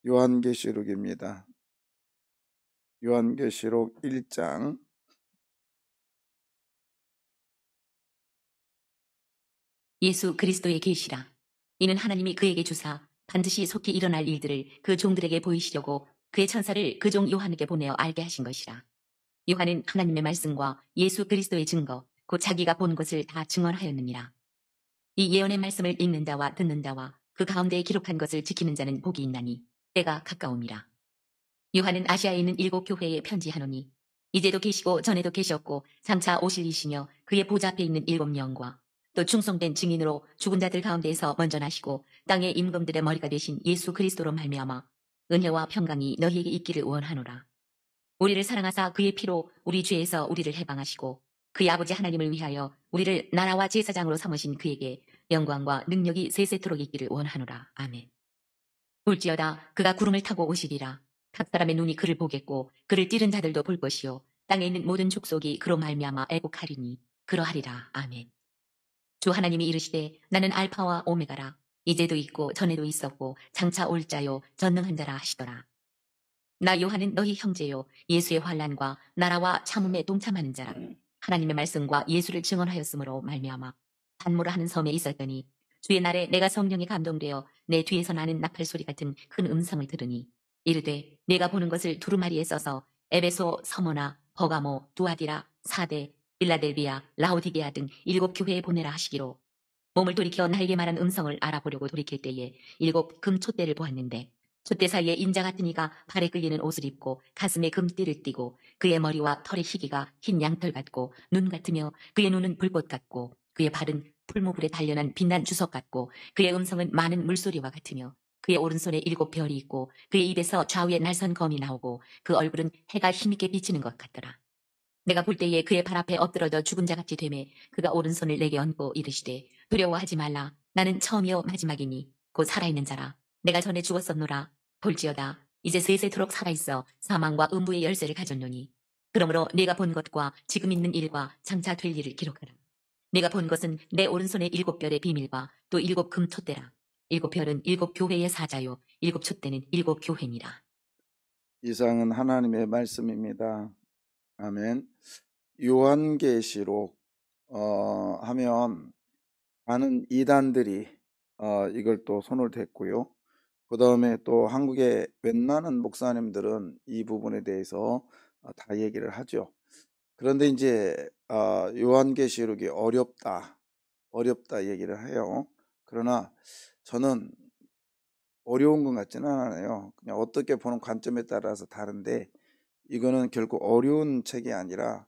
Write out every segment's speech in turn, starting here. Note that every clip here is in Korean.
요한계시록입니다. 요한계시록 1장 예수 그리스도의 계시라. 이는 하나님이 그에게 주사 반드시 속히 일어날 일들을 그 종들에게 보이시려고 그의 천사를 그 종 요한에게 보내어 알게 하신 것이라. 요한은 하나님의 말씀과 예수 그리스도의 증거 곧 자기가 본 것을 다 증언하였느니라. 이 예언의 말씀을 읽는 자와 듣는 자와 그 가운데에 기록한 것을 지키는 자는 복이 있나니 때가 가까움이라. 요한은 아시아에 있는 7 교회에 편지하노니 이제도 계시고 전에도 계셨고 장차 오실 이시며 그의 보좌 앞에 있는 7 영과 또 충성된 증인으로 죽은 자들 가운데에서 먼저 나시고 땅의 임금들의 머리가 되신 예수 그리스도로 말미암아 은혜와 평강이 너희에게 있기를 원하노라. 우리를 사랑하사 그의 피로 우리 죄에서 우리를 해방하시고 그의 아버지 하나님을 위하여 우리를 나라와 제사장으로 삼으신 그에게 영광과 능력이 세세토록 있기를 원하노라. 아멘. 볼지어다 그가 구름을 타고 오시리라. 각 사람의 눈이 그를 보겠고 그를 찌른 자들도 볼 것이요 땅에 있는 모든 족속이 그로 말미암아 애곡하리니 그러하리라. 아멘. 주 하나님이 이르시되 나는 알파와 오메가라. 이제도 있고 전에도 있었고 장차 올 자요 전능한 자라 하시더라. 나 요한은 너희 형제요 예수의 환난과 나라와 참음에 동참하는 자라. 하나님의 말씀과 예수를 증언하였으므로 말미암아 단모라 하는 섬에 있었더니 주의 날에 내가 성령에 감동되어 내 뒤에서 나는 나팔 소리 같은 큰 음성을 들으니 이르되 내가 보는 것을 두루마리에 써서 에베소, 서모나, 버가모, 두아디라, 사대, 빌라델비아, 라오디게아 등 7 교회에 보내라 하시기로 몸을 돌이켜 나에게 말한 음성을 알아보려고 돌이킬 때에 7 금 촛대를 보았는데 촛대 사이에 인자 같은 이가 발에 끌리는 옷을 입고 가슴에 금띠를 띠고 그의 머리와 털의 희기가 흰 양털 같고 눈 같으며 그의 눈은 불꽃 같고 그의 발은 풀무불에 단련한 빛난 주석 같고 그의 음성은 많은 물소리와 같으며 그의 오른손에 7 별이 있고 그의 입에서 좌우에 날선 검이 나오고 그 얼굴은 해가 힘있게 비치는 것 같더라. 내가 볼 때에 그의 발 앞에 엎드러져 죽은 자같이 되매 그가 오른손을 내게 얹고 이르시되 두려워하지 말라. 나는 처음이요 마지막이니 곧 살아있는 자라. 내가 전에 죽었었노라. 볼지어다 이제 세세토록 살아있어 사망과 음부의 열쇠를 가졌노니 그러므로 내가 본 것과 지금 있는 일과 장차 될 일을 기록하라. 내가 본 것은 내 오른손의 7 별의 비밀과 또 7 금촛대라. 7 별은 7 교회의 사자요 7 촛대는 7 교회니라. 이상은 하나님의 말씀입니다. 아멘. 요한계시록 하면 많은 이단들이 이걸 또 손을 댔고요. 그 다음에 또 한국의 웬만한 목사님들은 이 부분에 대해서 다 얘기를 하죠. 그런데 이제 요한계시록이 어렵다 얘기를 해요. 그러나 저는 어려운 것 같지는 않아요. 그냥 어떻게 보는 관점에 따라서 다른데 이거는 결코 어려운 책이 아니라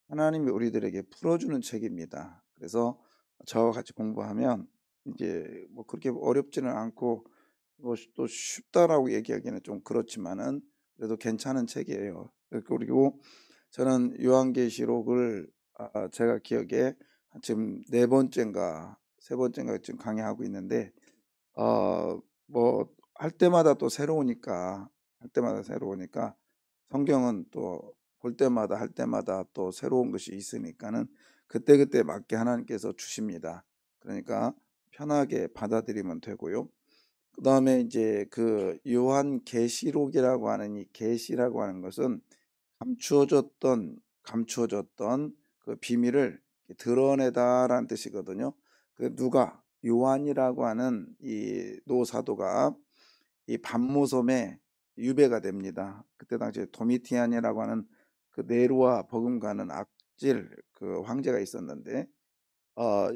하나님이 우리들에게 풀어주는 책입니다. 그래서 저와 같이 공부하면 이제 뭐 그렇게 어렵지는 않고 뭐 또 쉽다라고 얘기하기는 좀 그렇지만은 그래도 괜찮은 책이에요. 그리고 저는 요한계시록을 제가 기억에 지금 4번째인가 3번째인가 지금 강의하고 있는데 뭐 할 때마다 또 새로우니까 성경은 또 볼 때마다 할 때마다 또 새로운 것이 있으니까는 그때그때 맞게 하나님께서 주십니다. 그러니까 편하게 받아들이면 되고요. 그 다음에 이제 그 요한계시록이라고 하는 이 계시라고 하는 것은 감추어졌던 그 비밀을 드러내다라는 뜻이거든요. 그 누가 요한이라고 하는 이 노사도가 이 반모섬에 유배가 됩니다. 그때 당시에 도미티안이라고 하는 그 네로와 버금가는 악질 그 황제가 있었는데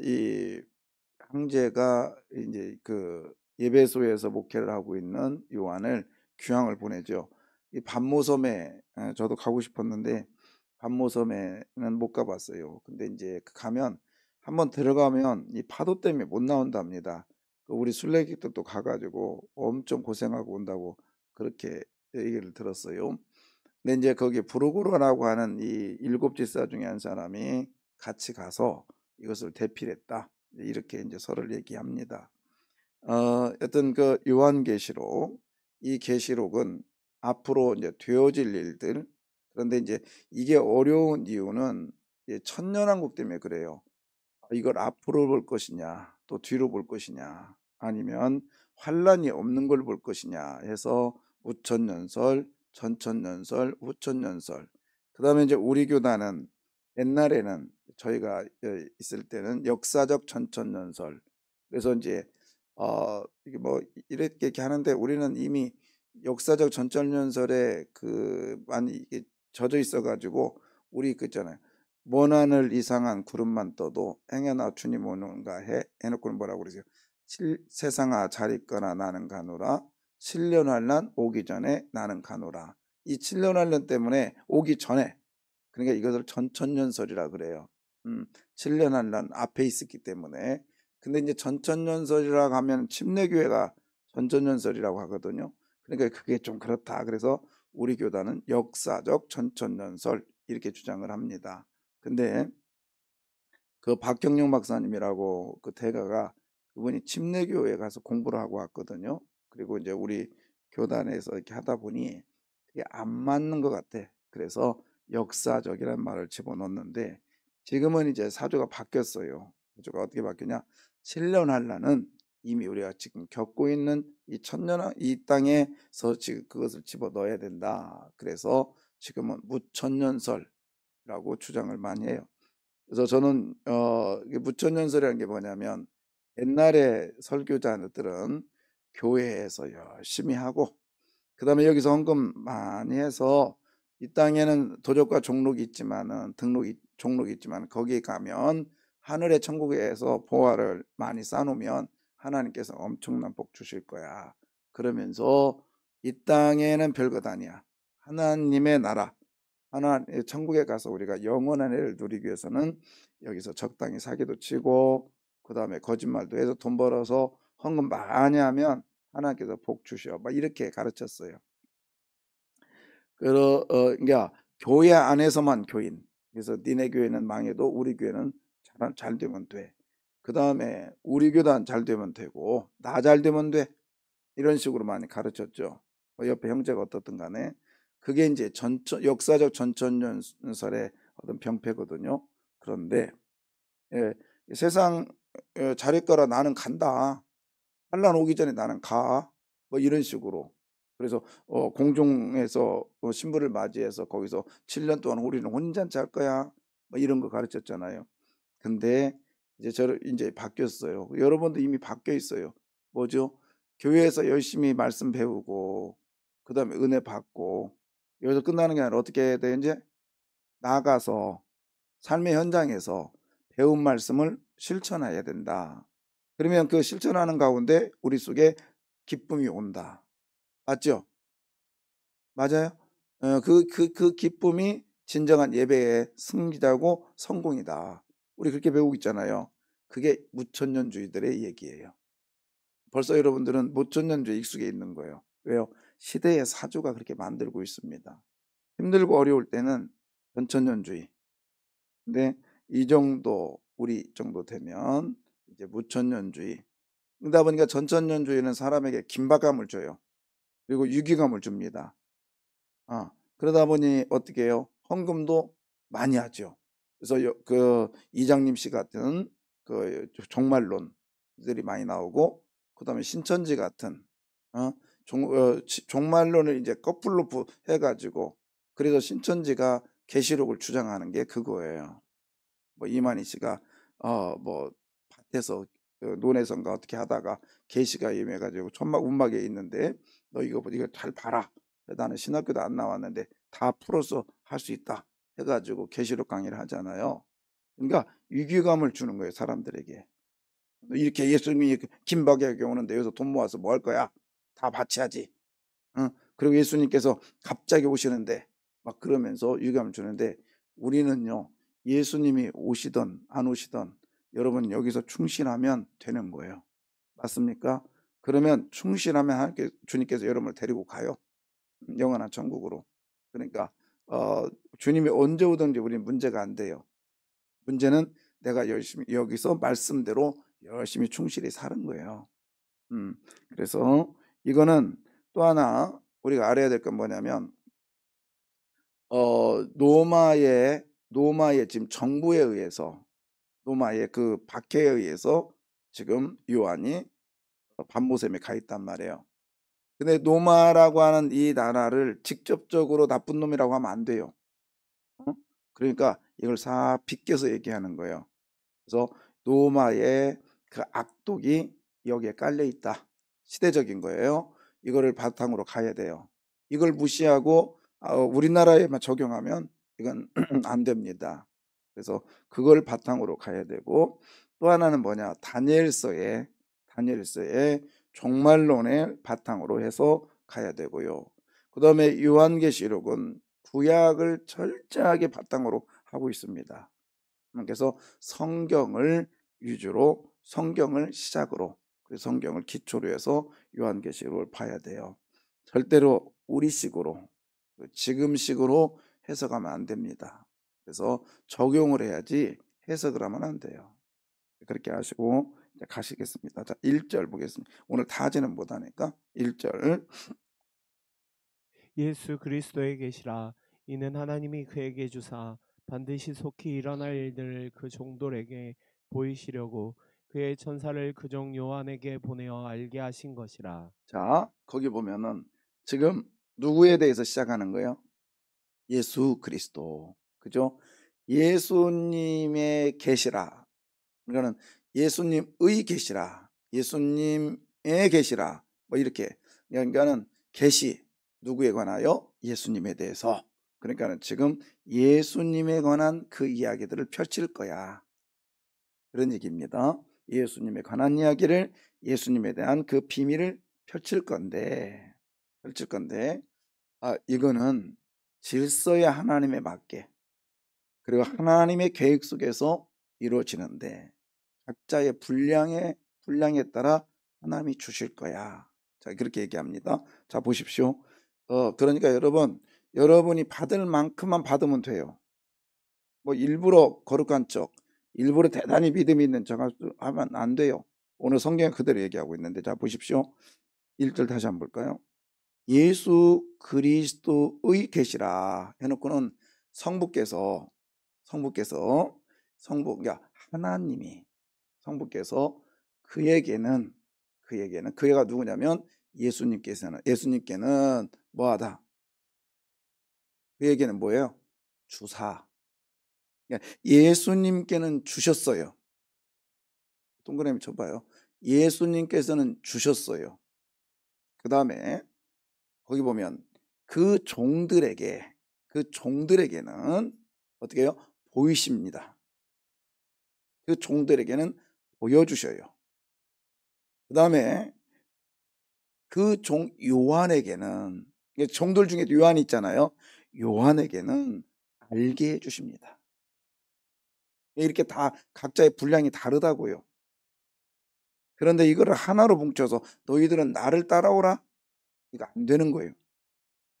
이 황제가 이제 그 예배소에서 목회를 하고 있는 요한을 귀향을 보내죠. 이 반모섬에 저도 가고 싶었는데 반모섬에는 못 가봤어요. 근데 이제 가면 한번 들어가면 이 파도 때문에 못 나온답니다. 우리 순례객들도 가가지고 엄청 고생하고 온다고 그렇게 얘기를 들었어요. 근데 이제 거기 브루고라라고 하는 이 7 집사 중에 한 사람이 같이 가서 이것을 대필했다. 이렇게 이제 서를 얘기합니다. 어떤 그 요한계시록, 이 계시록은 앞으로 이제 되어질 일들. 그런데 이제 이게 어려운 이유는 천년왕국 때문에 그래요. 이걸 앞으로 볼 것이냐, 또 뒤로 볼 것이냐, 아니면 환란이 없는 걸 볼 것이냐 해서 무천년설, 전천년설, 후천년설. 그다음에 이제 우리 교단은 옛날에는 저희가 있을 때는 역사적 전천년설. 그래서 이제 이게 뭐 이렇게 하는데 우리는 이미 역사적 전천년설에 많이 이게 젖어 있어가지고 우리 있잖아요. 먼 하늘 이상한 구름만 떠도 행여나 주님 오는가 해놓고는 뭐라고 그러세요? 세상아 잘 있거나 나는 가노라. 7년 환란 오기 전에 나는 가노라. 이 7년 환란 때문에 오기 전에, 그러니까 이것을 전천년설이라 그래요. 7년 환란 앞에 있었기 때문에. 근데 이제 전천년설이라고 하면 침례교회가 전천년설이라고 하거든요. 그러니까 그게 좀 그렇다. 그래서 우리 교단은 역사적 전천년설 이렇게 주장을 합니다. 근데 그 박경영 박사님이라고 그 대가가, 그분이 침례교회에 가서 공부를 하고 왔거든요. 그리고 이제 우리 교단에서 이렇게 하다 보니 그게 안 맞는 것 같아. 그래서 역사적이라는 말을 집어넣었는데 지금은 이제 사조가 바뀌었어요. 사조가 어떻게 바뀌냐? 7년 환란은 이미 우리가 지금 겪고 있는 이 천년 이 땅에서 지금 그것을 집어넣어야 된다. 그래서 지금은 무천년설이라고 주장을 많이 해요. 그래서 저는 이게 무천년설이라는 게 뭐냐면 옛날에 설교자들은 교회에서 열심히 하고 그다음에 여기서 헌금 많이 해서 이 땅에는 도적과 종록이 있지만은 종록이 있지만 거기에 가면 하늘의 천국에서 보화를 많이 쌓아놓으면 하나님께서 엄청난 복 주실 거야. 그러면서 이 땅에는 별것 아니야. 하나님의 나라, 하나님의 천국에 가서 우리가 영원한 해를 누리기 위해서는 여기서 적당히 사기도 치고 그 다음에 거짓말도 해서 돈 벌어서 헌금 많이 하면 하나님께서 복 주셔. 막 이렇게 가르쳤어요. 그러니까 교회 안에서만 교인. 그래서 니네 교회는 망해도 우리 교회는 잘 되면 돼. 그 다음에 우리 교단 잘 되면 되고 나 잘 되면 돼. 이런 식으로 많이 가르쳤죠. 옆에 형제가 어떻든 간에 그게 이제 역사적 전천년설의 어떤 병폐거든요. 그런데 세상 잘할 거라 나는 간다. 환란 오기 전에 나는 가. 뭐 이런 식으로. 그래서 공중에서 신부를 맞이해서 거기서 7년 동안 우리는 혼잔치 할 거야. 뭐 이런 거 가르쳤잖아요. 근데 이제 바뀌었어요. 여러분도 이미 바뀌어 있어요. 뭐죠? 교회에서 열심히 말씀 배우고 그다음에 은혜 받고 여기서 끝나는 게 아니라 어떻게 해야 돼? 이제 나가서 삶의 현장에서 배운 말씀을 실천해야 된다. 그러면 그 실천하는 가운데 우리 속에 기쁨이 온다. 맞죠? 맞아요? 그 기쁨이 진정한 예배의 승리자고 성공이다. 우리 그렇게 배우고 있잖아요. 그게 무천년주의들의 얘기예요. 벌써 여러분들은 무천년주의 익숙해 있는 거예요. 왜요? 시대의 사주가 그렇게 만들고 있습니다. 힘들고 어려울 때는 전천년주의. 근데 이 정도, 우리 정도 되면 이제 무천년주의. 그러다 보니까 전천년주의는 사람에게 긴박감을 줘요. 그리고 유기감을 줍니다. 그러다 보니 어떻게 해요? 헌금도 많이 하죠. 그래서 그 이장님 씨 같은 그 종말론들이 많이 나오고 그다음에 신천지 같은 종말론을 이제 거꾸로 해가지고 그래서 신천지가 계시록을 주장하는 게 그거예요. 뭐 이만희 씨가 뭐 밭에서 논에선가 어떻게 하다가 계시가 임해가지고 천막 운막에 있는데 너 이거 잘 봐라. 나는 신학교도 안 나왔는데 다 풀어서 할 수 있다 해가지고 계시록 강의를 하잖아요. 그러니까 위기감을 주는 거예요, 사람들에게. 이렇게 예수님이 긴박하게 오는데 여기서 돈 모아서 뭐 할 거야? 다 바쳐야지. 그리고 예수님께서 갑자기 오시는데 막 그러면서 위기감을 주는데 우리는요, 예수님이 오시던 안 오시던 여러분 여기서 충실하면 되는 거예요. 맞습니까? 그러면 충실하면 주님께서 여러분을 데리고 가요. 영원한 천국으로. 그러니까 주님이 언제 오든지 우리는 문제가 안 돼요. 문제는 내가 열심히 여기서 말씀대로 열심히 충실히 사는 거예요. 그래서 이거는 또 하나 우리가 알아야 될 건 뭐냐면 로마의 지금 정부에 의해서 로마의 그 박해에 의해서 지금 요한이 반모섬에 가 있단 말이에요. 근데 노마라고 하는 이 나라를 직접적으로 나쁜 놈이라고 하면 안 돼요. 그러니까 이걸 싹 비껴서 얘기하는 거예요. 그래서 노마의 그 악독이 여기에 깔려 있다. 시대적인 거예요. 이거를 바탕으로 가야 돼요. 이걸 무시하고 우리나라에만 적용하면 이건 안 됩니다. 그래서 그걸 바탕으로 가야 되고, 또 하나는 뭐냐, 다니엘서의 종말론을 바탕으로 해서 가야 되고요. 그 다음에 요한계시록은 구약을 철저하게 바탕으로 하고 있습니다. 그래서 성경을 위주로, 성경을 시작으로, 성경을 기초로 해서 요한계시록을 봐야 돼요. 절대로 우리식으로, 지금식으로 해석하면 안 됩니다. 그래서 적용을 해야지 해석을 하면 안 돼요. 그렇게 하시고 이제 가시겠습니다. 자, 1절 보겠습니다. 오늘 다지는 못하니까 1절. 예수 그리스도에 계시라. 이는 하나님이 그에게 주사 반드시 속히 일어날 일들을 그 종들에게 보이시려고 그의 천사를 그 종 요한에게 보내어 알게 하신 것이라. 자, 거기 보면은 지금 누구에 대해서 시작하는 거예요? 예수 그리스도. 그죠? 예수님의 계시라. 그러니까는 예수님의 계시라. 예수님의 계시라. 뭐 이렇게. 그러니까는 계시 누구에 관하여? 예수님에 대해서. 그러니까는 지금 예수님에 관한 그 이야기들을 펼칠 거야. 그런 얘기입니다. 예수님에 관한 이야기를, 예수님에 대한 그 비밀을 펼칠 건데 이거는 질서의 하나님에 맞게, 그리고 하나님의 계획 속에서 이루어지는데 각자의 분량에 따라 하나님이 주실 거야. 자, 그렇게 얘기합니다. 자, 보십시오. 그러니까 여러분이 받을 만큼만 받으면 돼요. 뭐 일부러 거룩한 척, 일부러 대단히 믿음이 있는 척 하면 안 돼요. 오늘 성경 그대로 얘기하고 있는데, 자, 보십시오. 1절 다시 한번 볼까요? 예수 그리스도의 계시라 해놓고는 성부께서 그러니까 하나님이, 성부께서 그에게는 그가 누구냐면 예수님께는 뭐하다? 그에게는 뭐예요? 주사. 그러니까 예수님께는 주셨어요. 동그라미 쳐봐요. 예수님께서는 주셨어요. 그 다음에 거기 보면 그 종들에게는 어떻게 해요? 보이십니다. 그 종들에게는 보여주셔요. 그 다음에 그 종 요한에게는, 종들 중에 요한이 있잖아요. 요한에게는 알게 해주십니다. 이렇게 다 각자의 분량이 다르다고요. 그런데 이거를 하나로 뭉쳐서 너희들은 나를 따라오라, 이거 안 되는 거예요.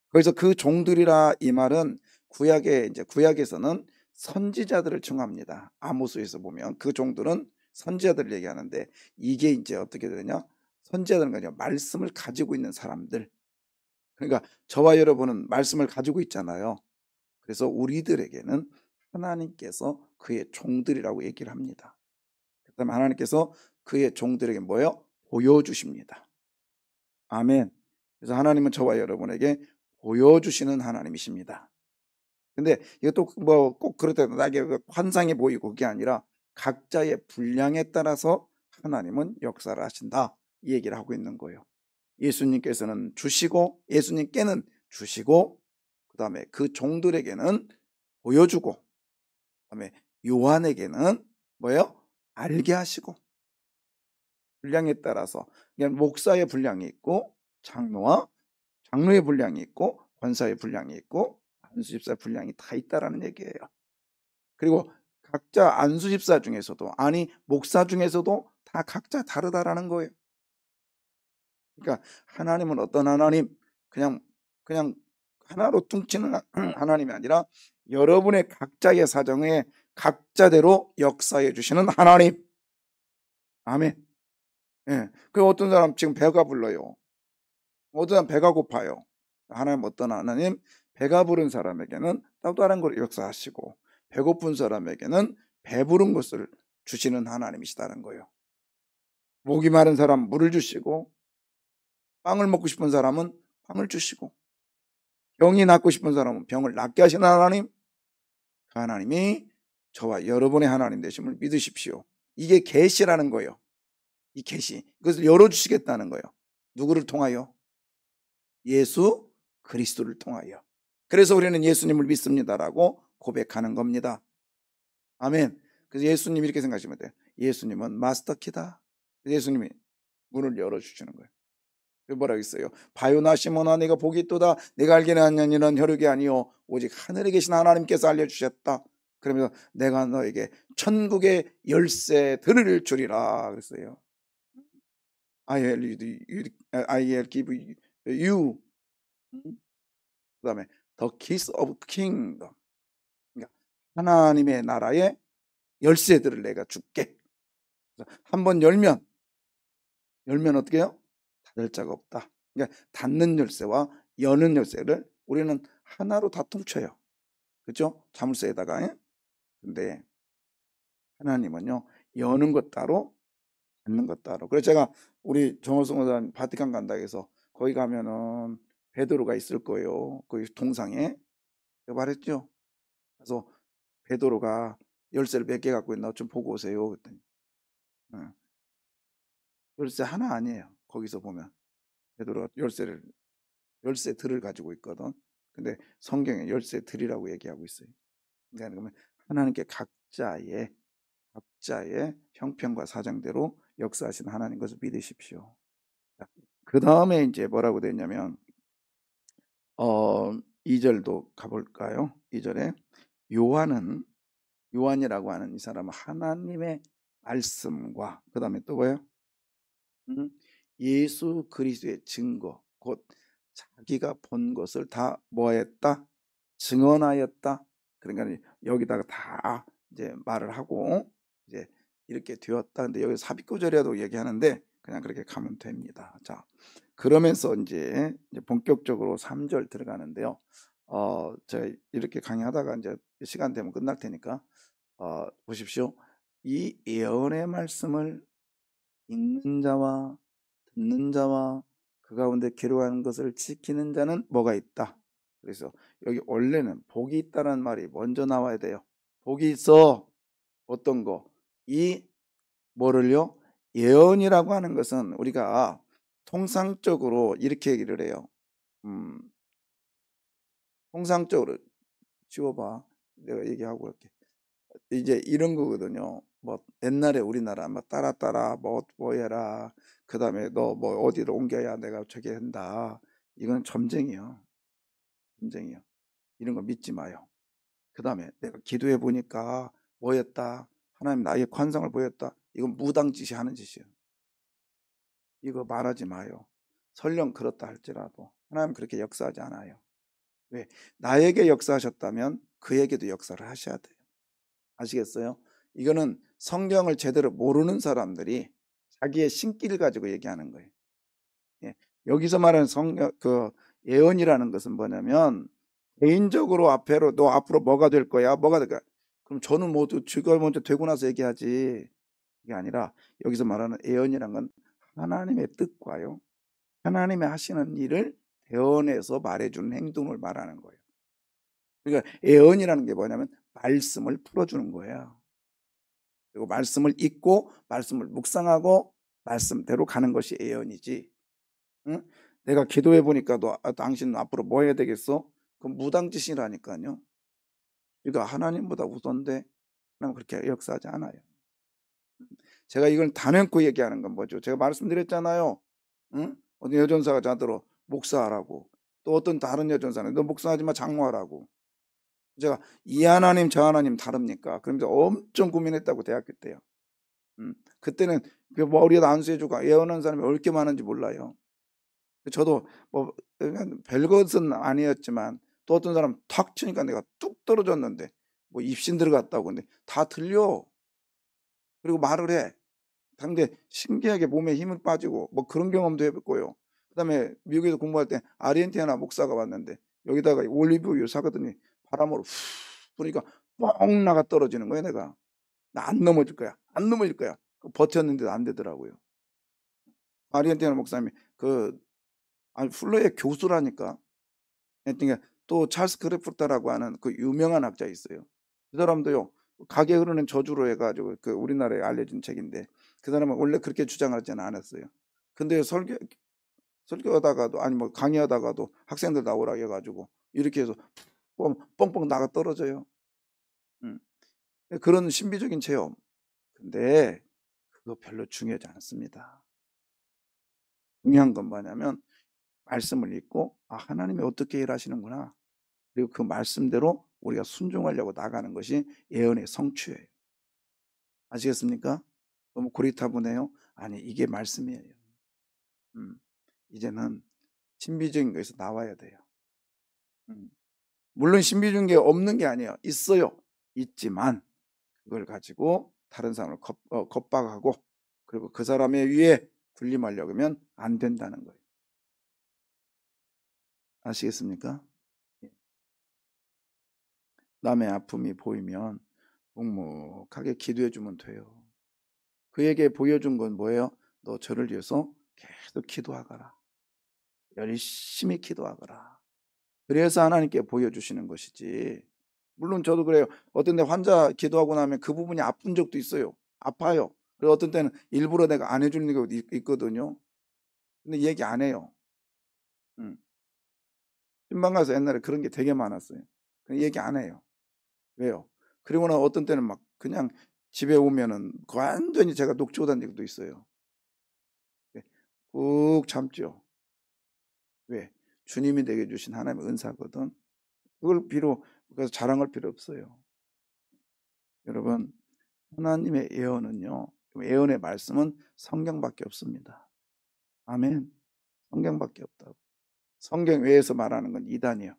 그래서 그 종들이라 이 말은 구약에서는 선지자들을 칭합니다. 아모스에서 보면 그 종들은 선지자들을 얘기하는데, 이게 이제 어떻게 되냐? 선지자들은 그냥 말씀을 가지고 있는 사람들. 그러니까 저와 여러분은 말씀을 가지고 있잖아요. 그래서 우리들에게는 하나님께서 그의 종들이라고 얘기를 합니다. 그다음에 하나님께서 그의 종들에게 뭐예요? 보여주십니다. 아멘. 그래서 하나님은 저와 여러분에게 보여주시는 하나님이십니다. 근데 이것도 뭐 꼭 그렇다고 나에게 환상이 보이고 그게 아니라 각자의 분량에 따라서 하나님은 역사를 하신다, 이 얘기를 하고 있는 거예요. 예수님께는 주시고 그 다음에 그 종들에게는 보여주고, 그 다음에 요한에게는 뭐예요? 알게 하시고. 분량에 따라서, 그냥 목사의 분량이 있고 장로의 분량이 있고 권사의 분량이 있고 안수집사의 분량이 다 있다라는 얘기예요. 그리고 각자 안수집사 중에서도, 아니 목사 중에서도 다 각자 다르다라는 거예요. 그러니까 하나님은 어떤 하나님, 그냥 하나로 퉁치는 하나님이 아니라 여러분의 각자의 사정에 각자대로 역사해 주시는 하나님. 아멘. 예. 그 어떤 사람 지금 배가 불러요. 어떤 사람 배가 고파요. 하나님 어떤 하나님, 배가 부른 사람에게는 또 다른 걸 역사하시고 배고픈 사람에게는 배부른 것을 주시는 하나님이시다는 거예요. 목이 마른 사람 물을 주시고, 빵을 먹고 싶은 사람은 빵을 주시고, 병이 낫고 싶은 사람은 병을 낫게 하시는 하나님, 그 하나님이 저와 여러분의 하나님 되심을 믿으십시오. 이게 계시라는 거예요. 이 계시, 그것을 열어주시겠다는 거예요. 누구를 통하여? 예수 그리스도를 통하여. 그래서 우리는 예수님을 믿습니다라고 고백하는 겁니다. 아멘. 그래서 예수님 이렇게 생각하시면 돼요. 예수님은 마스터키다. 예수님이 문을 열어주시는 거예요. 뭐라고 했어요? 바요나 시몬아 내가 복이 있도다. 내가 알기는 아니는 혈육이 아니요 오직 하늘에 계신 하나님께서 알려주셨다. 그러면서 내가 너에게 천국의 열쇠들을 주리라 그랬어요. I will give you 그 다음에 the keys of kingdom. 그러니까 하나님의 나라의 열쇠들을 내가 줄게. 한번 열면 어떻게 해요? 닫을 자가 없다. 그러니까 닫는 열쇠와 여는 열쇠를 우리는 하나로 다 통쳐요. 그렇죠? 자물쇠에다가. 예? 근데 하나님은요, 여는 것 따로 닫는 것 따로. 그래서 제가 우리 정월성 원사님 바티칸 간다 해서 거기 가면은 베드로가 있을 거예요. 거기 동상에. 제가 말했죠. 그래서 베드로가 열쇠를 몇 개 갖고 있나 좀 보고 오세요. 그랬더니 열쇠 하나 아니에요. 거기서 보면 베드로가 열쇠들을 가지고 있거든. 근데 성경에 열쇠들이라고 얘기하고 있어요. 그러면 하나님께 각자의 형편과 사정대로 역사하시는 하나님 것을 믿으십시오. 그 다음에 이제 뭐라고 되냐면 2절도 가볼까요? 2절에 요한이라고 하는 이 사람은 하나님의 말씀과 그 다음에 또 뭐예요? 예수 그리스도의 증거, 곧 자기가 본 것을 다 뭐했다? 증언하였다. 그러니까 여기다가 다 이제 말을 하고 이제 이렇게 되었다. 근데 여기 삽입구절이라도 얘기하는데 그냥 그렇게 가면 됩니다. 자, 그러면서 이제 본격적으로 3절 들어가는데요. 제가 이렇게 강의하다가 이제 시간 되면 끝날 테니까 보십시오. 이 예언의 말씀을 읽는 자와 듣는 자와 그 가운데 기록하는 것을 지키는 자는 뭐가 있다. 그래서 여기 원래는 복이 있다는 말이 먼저 나와야 돼요. 복이 있어. 어떤 거? 이 뭐를요? 예언이라고 하는 것은 우리가 통상적으로 이렇게 얘기를 해요. 통상적으로 지워봐. 내가 얘기하고 할게. 이제 이런 거거든요. 뭐 옛날에 우리나라 뭐 따라 뭐 해라. 그다음에 너 뭐 어디로 옮겨야 내가 저기 한다. 이건 점쟁이요. 점쟁이요. 이런 거 믿지 마요. 그다음에 내가 기도해 보니까 뭐였다. 하나님 나에게 관성을 보였다. 이건 무당짓이 하는 짓이에요. 이거 말하지 마요. 설령 그렇다 할지라도 하나님 그렇게 역사하지 않아요. 왜? 나에게 역사하셨다면 그에게도 역사를 하셔야 돼요. 아시겠어요? 이거는 성경을 제대로 모르는 사람들이 자기의 신기를 가지고 얘기하는 거예요. 예. 여기서 말하는 예언이라는 것은 뭐냐면 개인적으로 너 앞으로 뭐가 될 거야? 뭐가 될 거야? 그럼 저는 모두 지가 먼저 되고 나서 얘기하지. 이게 아니라 여기서 말하는 예언이란 건 하나님의 뜻과요. 하나님의 하시는 일을 대언해서 말해주는 행동을 말하는 거예요. 그러니까 예언이라는 게 뭐냐면 말씀을 풀어주는 거예요. 그리고 말씀을 읽고 말씀을 묵상하고 말씀대로 가는 것이 예언이지. 응? 내가 기도해 보니까 당신 앞으로 뭐 해야 되겠어? 그건 무당짓이라니까요. 그러니까 하나님보다 우선데 하나님 그렇게 역사하지 않아요. 제가 이걸 단연코 얘기하는 건 뭐죠? 제가 말씀드렸잖아요. 응? 어떤 여전사가 자더러 목사하라고. 또 어떤 다른 여전사는 너 목사하지 마 장로하라고. 제가 이 하나님 저 하나님 다릅니까? 그러면서 엄청 고민했다고 대학교 때요. 그때는 그 머리에다 안수해주고 예언하는 사람이 얼마나 많은지 몰라요. 저도 뭐 별것은 아니었지만 또 어떤 사람 탁 치니까 내가 뚝 떨어졌는데 뭐 입신 들어갔다고. 근데 다 들려. 그리고 말을 해. 근데 신기하게 몸에 힘을 빠지고 뭐 그런 경험도 해봤고요. 그다음에 미국에서 공부할 때 아르헨티나 목사가 왔는데 여기다가 올리브유 사거든요. 바람으로 후 부니까 뻥 나가 떨어지는 거예요. 내가 나 안 넘어질 거야. 안 넘어질 거야. 버텼는데도 안 되더라고요. 아르헨티나 목사님이 풀러의 교수라니까. 그러니까 또 찰스 크래프터라고 하는 그 유명한 학자 있어요. 그 사람도요, 각에 흐르는 저주로 해가지고 그 우리나라에 알려진 책인데, 그 사람은 원래 그렇게 주장하지는 않았어요. 근데 설교하다가도, 아니 뭐 강의하다가도 학생들 나오라 해가지고 이렇게 해서 뻥뻥 나가 떨어져요. 그런 신비적인 체험. 근데 그거 별로 중요하지 않습니다. 중요한 건 뭐냐면 말씀을 읽고 하나님이 어떻게 일하시는구나, 그리고 그 말씀대로 우리가 순종하려고 나가는 것이 예언의 성취예요. 아시겠습니까? 너무 고리타분해요? 아니, 이게 말씀이에요. 이제는 신비적인 것에서 나와야 돼요. 물론 신비적인 게 없는 게 아니에요. 있어요. 있지만 그걸 가지고 다른 사람을 겁박하고 그리고 그 사람의 위에 군림하려고 하면 안 된다는 거예요. 아시겠습니까? 남의 아픔이 보이면 묵묵하게 기도해 주면 돼요. 그에게 보여준 건 뭐예요? 너 저를 위해서 계속 기도하거라. 열심히 기도하거라. 그래서 하나님께 보여주시는 것이지. 물론 저도 그래요. 어떤 때 환자 기도하고 나면 그 부분이 아픈 적도 있어요. 아파요. 그리고 어떤 때는 일부러 내가 안 해주는 경우도 있거든요. 근데 얘기 안 해요. 신방 가서 옛날에 그런 게 되게 많았어요. 근데 얘기 안 해요. 왜요? 그리고 나 어떤 때는 막 그냥 집에 오면은 완전히 제가 녹초단 적도 있어요. 꾹 참죠. 왜? 주님이 내게 주신 하나님의 은사거든. 그래서 자랑할 필요 없어요. 여러분, 하나님의 예언은요, 예언의 말씀은 성경밖에 없습니다. 아멘. 성경밖에 없다고. 성경 외에서 말하는 건 이단이요.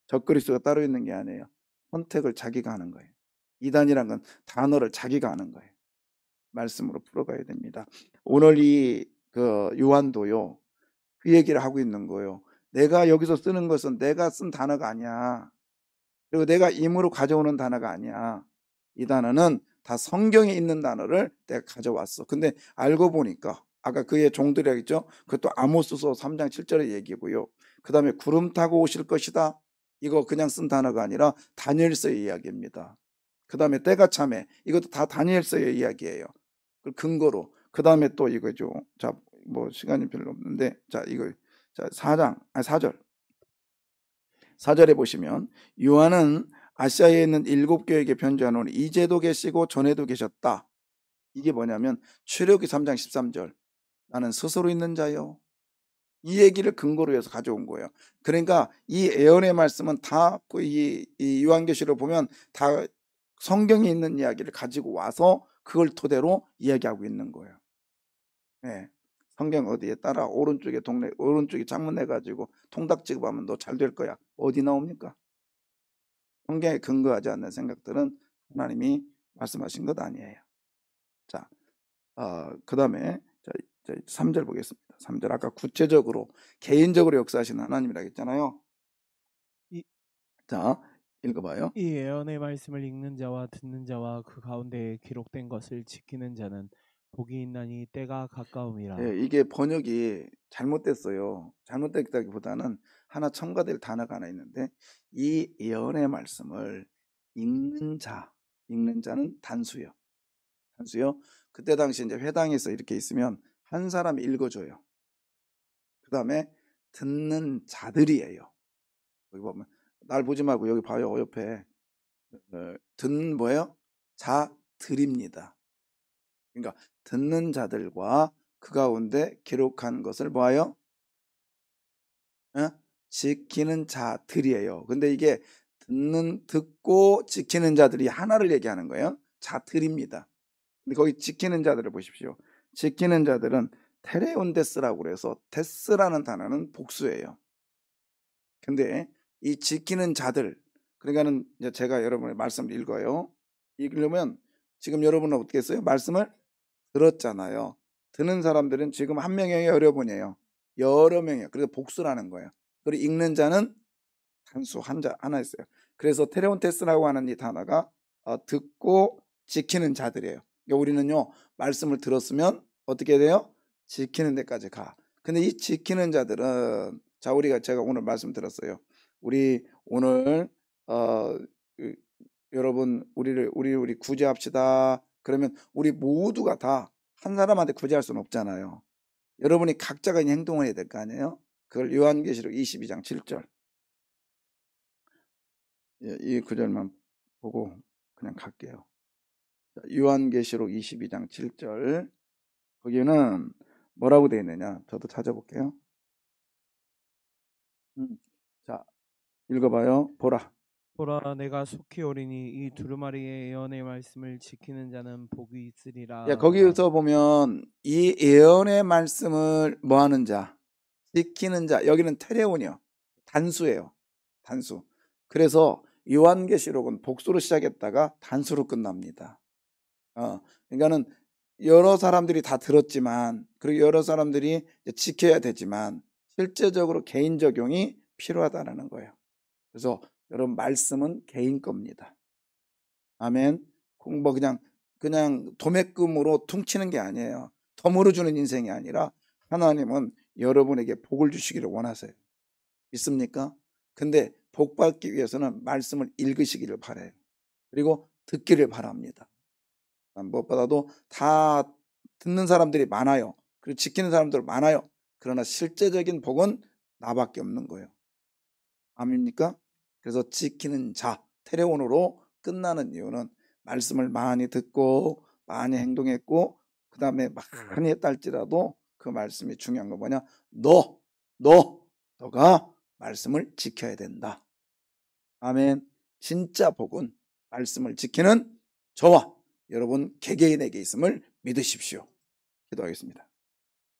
적그리스도가 따로 있는 게 아니에요. 선택을 자기가 하는 거예요. 이단이란 건 단어를 자기가 하는 거예요. 말씀으로 풀어가야 됩니다. 오늘 요한도요, 그 얘기를 하고 있는 거예요. 내가 여기서 쓰는 것은 내가 쓴 단어가 아니야. 그리고 내가 임으로 가져오는 단어가 아니야. 이 단어는 다 성경에 있는 단어를 내가 가져왔어. 근데 알고 보니까 아까 그의 종들이 했죠. 그것도 아모스서 3장 7절의 얘기고요. 그 다음에 구름 타고 오실 것이다. 이거 그냥 쓴 단어가 아니라 다니엘서의 이야기입니다. 그 다음에 때가 참해. 이것도 다 다니엘서의 이야기예요. 그 근거로. 그 다음에 또 이거죠. 자, 뭐 시간이 별로 없는데, 자, 4절. 4절에 보시면 요한은 아시아에 있는 7교회에게 편지하노니 이제도 계시고 전에도 계셨다. 이게 뭐냐면 출애굽기 3장 13절. 나는 스스로 있는 자요. 이 얘기를 근거로 해서 가져온 거예요. 그러니까 이 예언의 말씀은 다 이 요한계시를 보면 다 성경에 있는 이야기를 가지고 와서 그걸 토대로 이야기하고 있는 거예요. 네. 성경 어디에 따라 오른쪽에 창문 내가지고 통닭 지급하면 너 잘 될 거야. 어디 나옵니까? 성경에 근거하지 않는 생각들은 하나님이 말씀하신 것 아니에요. 자, 그 다음에 3절 보겠습니다. 3절 아까 구체적으로 개인적으로 역사하시는 하나님이라고 했잖아요. 자, 읽어봐요. 이 예언의 말씀을 읽는 자와 듣는 자와 그 가운데 기록된 것을 지키는 자는 복이 있나니 때가 가까움이라. 네, 이게 번역이 잘못됐어요. 잘못됐다기보다는 하나 첨가될 단어가 하나 있는데 이 예언의 말씀을 읽는 자는 단수요. 그때 당시 이제 회당에서 이렇게 있으면 한 사람이 읽어줘요. 그 다음에 듣는 자들이에요. 여기 보면 날 보지 말고 여기 봐요. 옆에 듣는 뭐예요? 자들입니다. 그러니까 듣는 자들과 그 가운데 기록한 것을 뭐예요? 지키는 자들이에요. 근데 이게 듣고 지키는 자들이 하나를 얘기하는 거예요. 자들입니다. 근데 거기 지키는 자들을 보십시오. 지키는 자들은 테레온데스라고 그래서 데스라는 단어는 복수예요. 근데 이 지키는 자들, 그러니까는 이제 제가 여러분의 말씀을 읽어요. 읽으려면 지금 여러분은 어떻게 했어요? 말씀을 들었잖아요. 듣는 사람들은 지금 한 명이에요, 여러 분이에요? 여러 명이에요. 그래서 복수라는 거예요. 그리고 읽는 자는 단수 하나 있어요. 그래서 테레온테스라고 하는 이 단어가 듣고 지키는 자들이에요. 그러니까 우리는요, 말씀을 들었으면 어떻게 돼요? 지키는 데까지 가. 근데 이 지키는 자들은 자 제가 오늘 말씀드렸어요. 우리 오늘 그, 여러분 우리 구제합시다. 그러면 우리 모두가 다 한 사람한테 구제할 수는 없잖아요. 여러분이 각자가 이 행동을 해야 될 거 아니에요? 그걸 요한계시록 22장 7절 이 구절만 보고 그냥 갈게요. 요한계시록 22장 7절 거기는 뭐라고 되어 있느냐? 저도 찾아볼게요. 자, 읽어봐요. 보라. 보라, 내가 속히 오리니 이 두루마리의 예언의 말씀을 지키는 자는 복이 있으리라. 예, 거기서 보면 이 예언의 말씀을 뭐하는 자, 지키는 자, 여기는 테레온이요. 단수예요. 단수. 그래서 요한계시록은 복수로 시작했다가 단수로 끝납니다. 그러니까는 여러 사람들이 다 들었지만 그리고 여러 사람들이 지켜야 되지만 실제적으로 개인 적용이 필요하다는 거예요. 그래서 여러분 말씀은 개인 겁니다. 아멘. 공부 그냥 도매금으로 퉁치는 게 아니에요. 덤으로 주는 인생이 아니라 하나님은 여러분에게 복을 주시기를 원하세요. 믿습니까? 근데 복 받기 위해서는 말씀을 읽으시기를 바라요. 그리고 듣기를 바랍니다. 무엇보다도 다 듣는 사람들이 많아요. 그리고 지키는 사람들 많아요. 그러나 실제적인 복은 나밖에 없는 거예요. 아닙니까? 그래서 지키는 자, 테레온으로 끝나는 이유는 말씀을 많이 듣고 많이 행동했고 그 다음에 많이 했달지라도 그 말씀이 중요한 건 뭐냐? 너가 말씀을 지켜야 된다. 아멘. 진짜 복은 말씀을 지키는 저와 여러분 개개인에게 있음을 믿으십시오. 기도하겠습니다.